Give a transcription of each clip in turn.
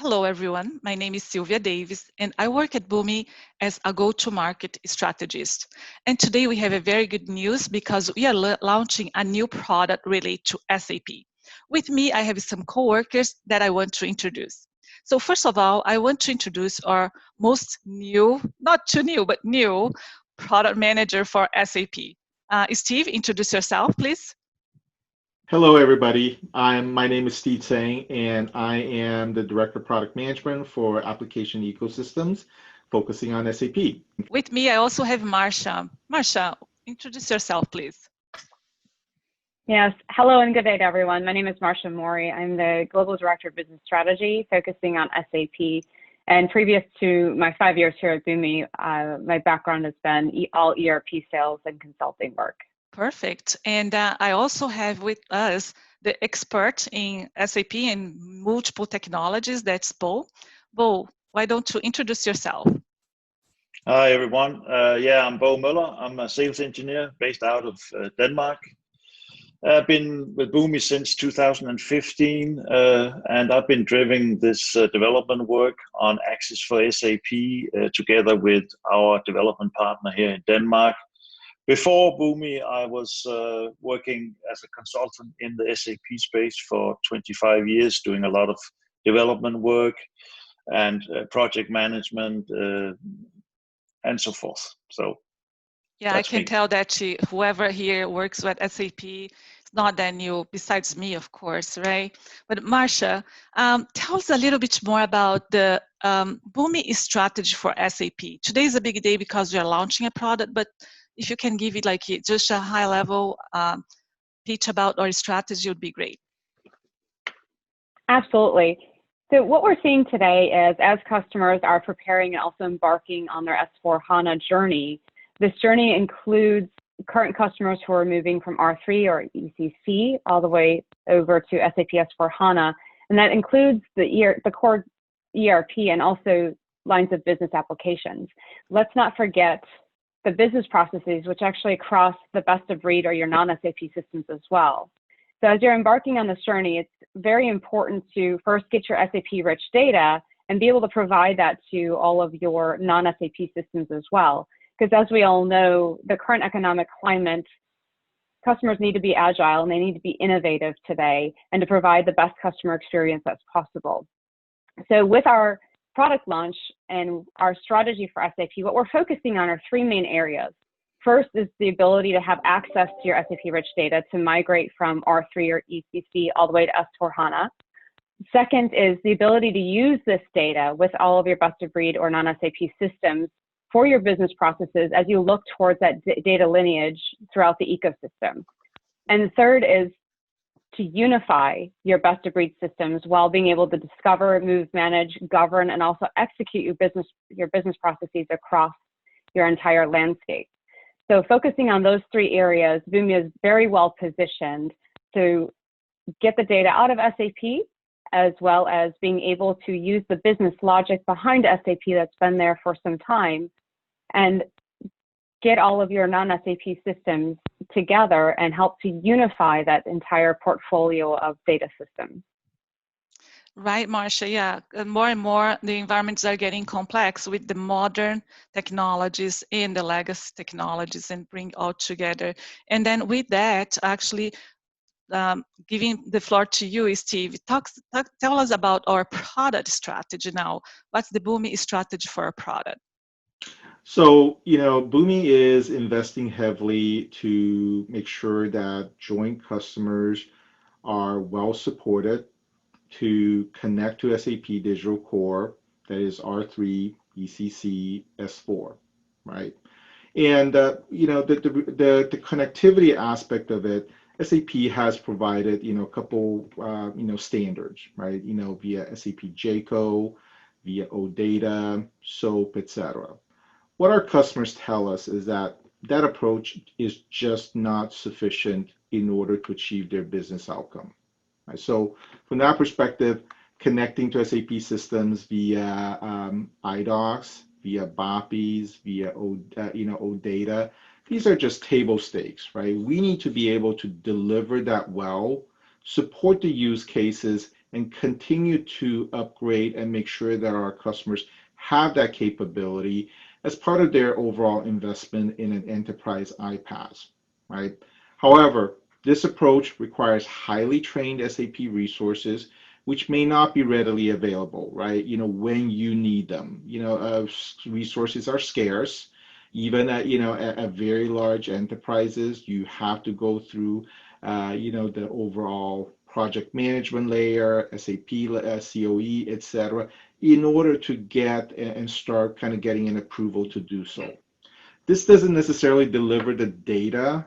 Hello, everyone. My name is Sylvia Davis, and I work at Boomi as a go-to-market strategist. And today we have a very good news because we are launching a new product related to SAP. With me, I have some coworkers that I want to introduce. So first of all, I want to introduce our most new, not too new, but new product manager for SAP. Steve, introduce yourself, please. Hello, everybody. My name is Steve Tsang, and I am the Director of Product Management for Application Ecosystems, focusing on SAP. With me, I also have Marsha. Marsha, introduce yourself, please. Yes. Hello and good day to everyone. My name is Marsha Mori. I'm the Global Director of Business Strategy, focusing on SAP. And previous to my 5 years here at Boomi, my background has been all ERP sales and consulting work. Perfect. And I also have with us the expert in SAP and multiple technologies, that's Bo. Bo, why don't you introduce yourself? Hi, everyone. I'm Bo Møller. I'm a sales engineer based out of Denmark. I've been with Boomi since 2015, and I've been driving this development work on aXis for SAP together with our development partner here in Denmark. Before Boomi, I was working as a consultant in the SAP space for 25 years, doing a lot of development work and project management and so forth. So yeah, I can tell that whoever here works with SAP is not that new, besides me, of course, right? But Marsha, tell us a little bit more about the Boomi strategy for SAP. Today is a big day because we are launching a product, but if you can give it like just a high level pitch about our strategy would be great. Absolutely. So what we're seeing today is as customers are preparing and also embarking on their S/4HANA journey, this journey includes current customers who are moving from R3 or ECC all the way over to SAP S/4HANA, and that includes the core ERP and also lines of business applications. Let's not forget the business processes, which actually cross the best of breed or your non-SAP systems as well. So as you're embarking on this journey, it's very important to first get your SAP-rich data and be able to provide that to all of your non-SAP systems as well. Because as we all know, the current economic climate, customers need to be agile and they need to be innovative today and to provide the best customer experience that's possible. So with our product launch and our strategy for SAP, what we're focusing on are three main areas. First is the ability to have access to your SAP-rich data to migrate from R3 or ECC all the way to S/4HANA. Second is the ability to use this data with all of your best-of-breed or non-SAP systems for your business processes as you look towards that data lineage throughout the ecosystem. And third is to unify your best-of-breed systems while being able to discover, move, manage, govern, and also execute your business processes across your entire landscape. So focusing on those three areas, Boomi is very well positioned to get the data out of SAP, as well as being able to use the business logic behind SAP that's been there for some time, and get all of your non-SAP systems together and help to unify that entire portfolio of data systems. Right, Marsha, yeah. And more, the environments are getting complex with the modern technologies and the legacy technologies and bring all together. And then with that, actually, giving the floor to you, Steve, tell us about our product strategy now. What's the Boomi strategy for our product? So, Boomi is investing heavily to make sure that joint customers are well supported to connect to SAP Digital Core, that is R3, ECC, S4, right? And the connectivity aspect of it, SAP has provided a couple standards, right? Via SAP JCO, via OData, SOAP, etc. What our customers tell us is that that approach is just not sufficient in order to achieve their business outcome. Right? So from that perspective, connecting to SAP systems via iDocs, via BOPs, via OData, these are just table stakes, right? We need to be able to deliver that well, support the use cases, and continue to upgrade and make sure that our customers have that capability as part of their overall investment in an enterprise iPaaS, right? However, this approach requires highly trained SAP resources, which may not be readily available, right? When you need them. Resources are scarce. Even at very large enterprises, you have to go through, the overall project management layer, SAP, COE, etc., in order to get and start kind of getting an approval to do so. This doesn't necessarily deliver the data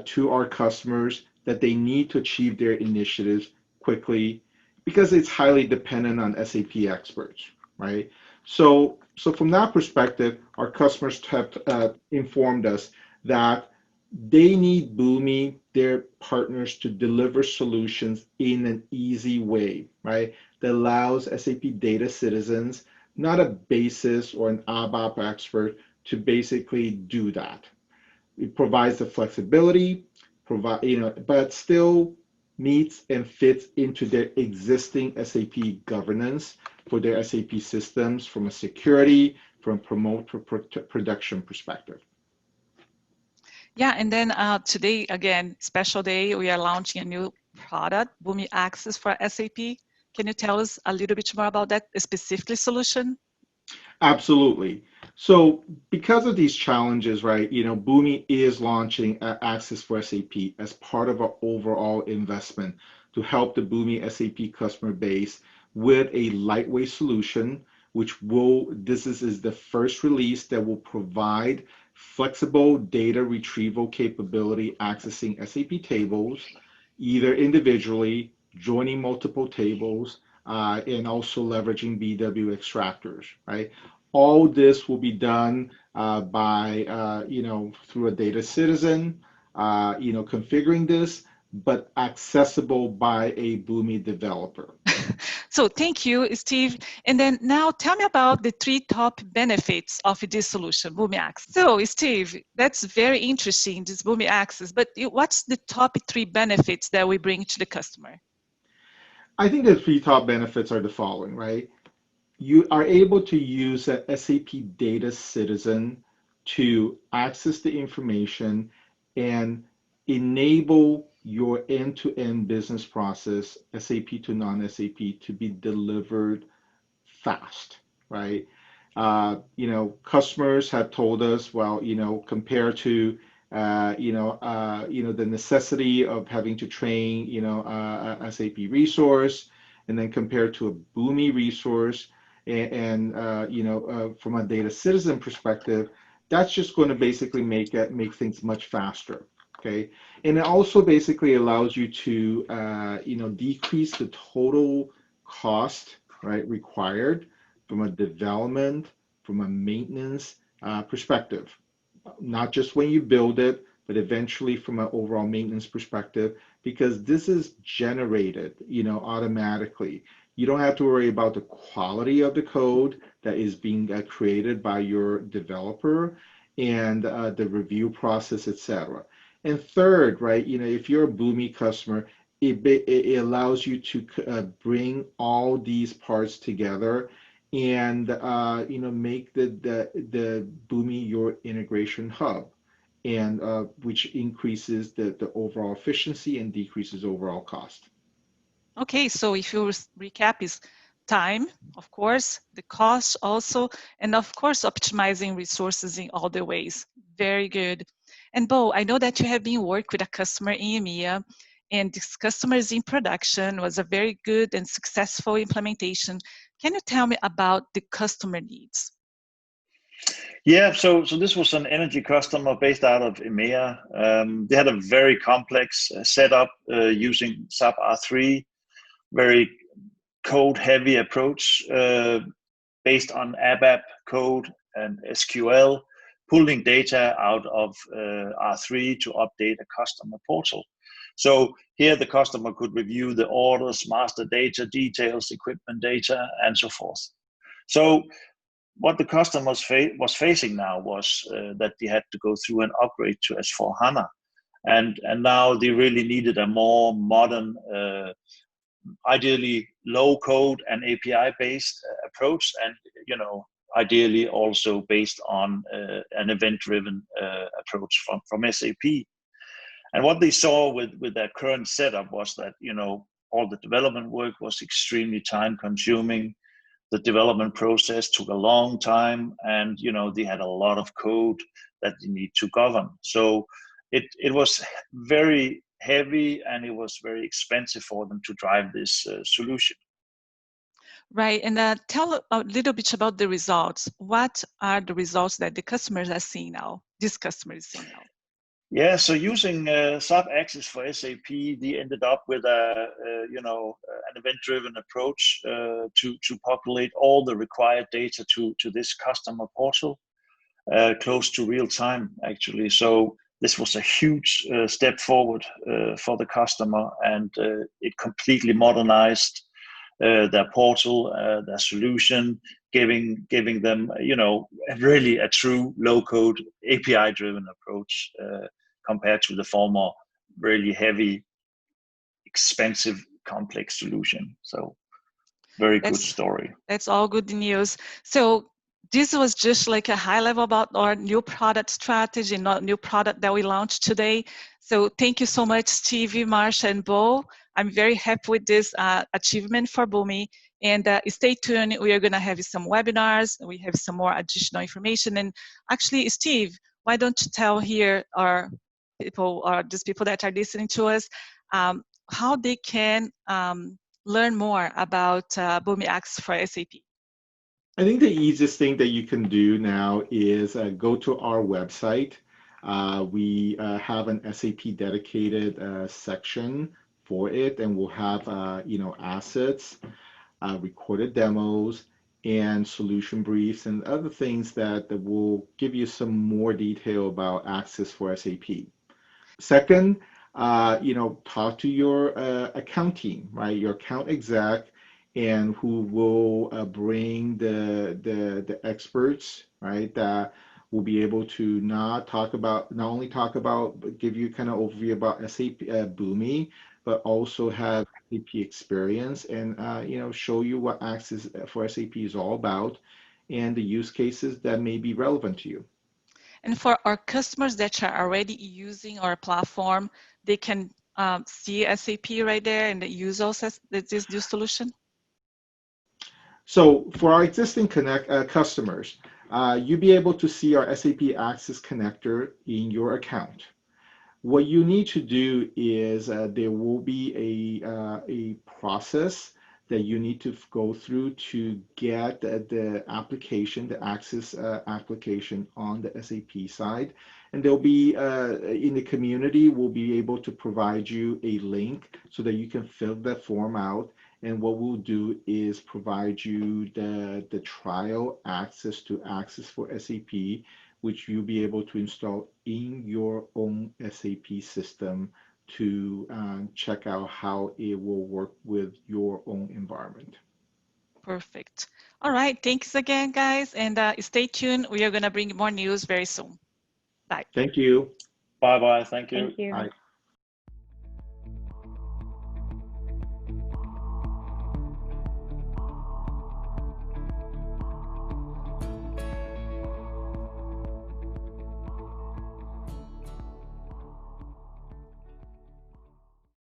to our customers that they need to achieve their initiatives quickly, because it's highly dependent on SAP experts, right? So from that perspective, our customers have informed us that they need Boomi, their partners, to deliver solutions in an easy way, right? That allows SAP data citizens, not a basis or an ABAP expert, to basically do that. It provides the flexibility, but still meets and fits into their existing SAP governance for their SAP systems from a security, from a production perspective. Yeah, and then today, again, special day, we are launching a new product, Boomi aXis for SAP. Can you tell us a little bit more about that specifically solution? Absolutely. So because of these challenges, right, Boomi is launching aXis for SAP as part of our overall investment to help the Boomi SAP customer base with a lightweight solution, this is the first release that will provide flexible data retrieval capability, accessing SAP tables, either individually, joining multiple tables, and also leveraging BW extractors, right? All this will be done through a data citizen, configuring this, but accessible by a Boomi developer. So thank you, Steve. And then now tell me about the 3 top benefits of this solution, Boomi aXis. So Steve, that's very interesting, this Boomi aXis, but what's the top 3 benefits that we bring to the customer? I think the 3 top benefits are the following, right? You are able to use a SAP data citizen to access the information and enable your end-to-end business process, SAP to non-SAP, to be delivered fast, right? Customers have told us, well, compared to the necessity of having to train, a SAP resource, and then compared to a Boomi resource, and from a data citizen perspective, that's just going to basically make things much faster. Okay, and it also basically allows you to decrease the total cost, right, required from a development, from a maintenance perspective. Not just when you build it, but eventually from an overall maintenance perspective, because this is generated, automatically. You don't have to worry about the quality of the code that is being created by your developer and the review process, etc. And third, right, if you're a Boomi customer, it allows you to bring all these parts together and make the Boomi your integration hub, and which increases the overall efficiency and decreases overall cost. Okay, so if you recap, is time, of course, the cost also, and of course, optimizing resources in all the ways. Very good. And Bo, I know that you have been working with a customer in EMEA, and this customer is in production, was a very good and successful implementation. Can you tell me about the customer needs? Yeah, so this was an energy customer based out of EMEA. They had a very complex setup using SAP R3, very code-heavy approach based on ABAP code and SQL, pulling data out of R3 to update a customer portal. So here the customer could review the orders, master data, details, equipment data, and so forth. So what the customer was facing now was that they had to go through an upgrade to S4HANA. And now they really needed a more modern ideally low code and API based approach, and ideally also based on an event driven approach from SAP. And what they saw with their current setup was that all the development work was extremely time consuming. The development process took a long time, and they had a lot of code that they need to govern. So it was very heavy, and it was very expensive for them to drive this solution. Right, and tell a little bit about the results. What are the results that the customers are seeing now? This customer is seeing now. Yeah, so using SAP aXis for SAP, they ended up with an event-driven approach to populate all the required data to this customer portal, close to real time, actually. So this was a huge step forward for the customer, and it completely modernized their portal, their solution, giving them, really a true low-code API-driven approach compared to the former really heavy, expensive, complex solution. So very good story. That's all good news. So this was just like a high level about our new product strategy, not new product that we launched today. So thank you so much, Stevie, Marsha, and Bo. I'm very happy with this achievement for Boomi. And stay tuned. We are going to have some webinars. We have some more additional information. And actually, Steve, why don't you tell here our people, or these people that are listening to us, how they can learn more about Boomi aXis for SAP? I think the easiest thing that you can do now is go to our website. We have an SAP dedicated section for it, and we'll have assets, recorded demos, and solution briefs, and other things that will give you some more detail about aXis for SAP. Second, talk to your account team, right? Your account exec, and who will bring the experts, right? That will be able to not only talk about, give you kind of overview about SAP Boomi, but also have SAP experience, and show you what aXis for SAP is all about, and the use cases that may be relevant to you. And for our customers that are already using our platform, they can see SAP right there and use also this new solution? So for our existing customers, you'll be able to see our SAP aXis connector in your account. What you need to do is there will be a process that you need to go through to get the application, the aXis application on the SAP side. And there'll be, in the community, we'll be able to provide you a link so that you can fill that form out. And what we'll do is provide you the trial access to aXis for SAP, which you'll be able to install in your own SAP system to check out how it will work with your own environment. Perfect. All right. Thanks again, guys. And stay tuned. We are going to bring more news very soon. Bye. Thank you. Bye-bye. Thank you. Thank you. Bye.